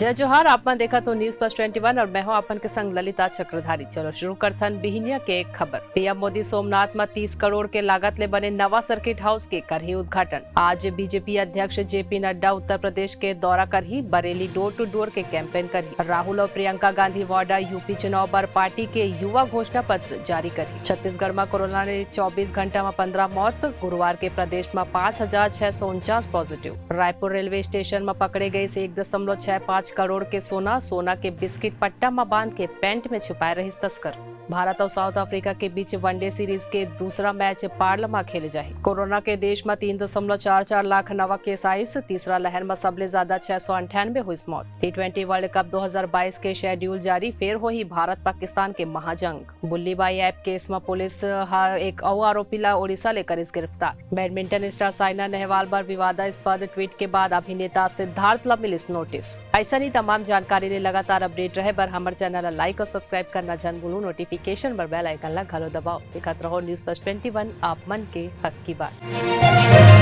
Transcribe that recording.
जय जोहार। आपने देखा तो न्यूज प्लस 21 और मैं हूं आपन के संग ललिता चक्रधारी। चलो शुरू करथन बिहिनिया के एक खबर। पीएम मोदी सोमनाथ में 30 करोड़ के लागत ले बने नवा सर्किट हाउस के करही उद्घाटन। आज बीजेपी अध्यक्ष जेपी नड्डा उत्तर प्रदेश के दौरा करही, बरेली डोर टू डोर के कैंपेन करही। राहुल और प्रियंका गांधी वाड्रा यूपी चुनाव पर पार्टी के युवा घोषणा पत्र जारी करही। छत्तीसगढ़ में कोरोना ने 24 घंटा में 15 मौत। गुरुवार के प्रदेश में 5,649 पॉजिटिव। रायपुर रेलवे स्टेशन में पकड़े गए से 1.65 करोड़ के सोना के बिस्किट पट्टा में बांध के पैंट में छुपाए रही तस्कर। भारत और साउथ अफ्रीका के बीच वनडे सीरीज के दूसरा मैच पार्ल में खेले जाए। कोरोना के देश में 3.44 लाख नवा केस आइस। तीसरा लहर में सबले ज्यादा 698 हुई मौत। T20 वर्ल्ड कप 2022 के शेड्यूल जारी, फिर हो ही भारत पाकिस्तान के महाजंग। बुल्लीबाई ऐप केस में पुलिस एक और आरोपी ला ओडिशा लेकर इस गिरफ्तार। बैडमिंटन स्टार साइना नेहवाल पर विवादास्पद ट्वीट के बाद अभिनेता सिद्धार्थ ला मिलिस नोटिस। ऐसा नहीं तमाम जानकारी ले लगातार अपडेट रहे बर हमारे चैनल लाइक और सब्सक्राइब करना जन भूलू। नोटिफिकेशन पर बेल आइकन ला घलो दबाओ। दिखत रहो न्यूज प्लस 21, आप मन के हक की बात।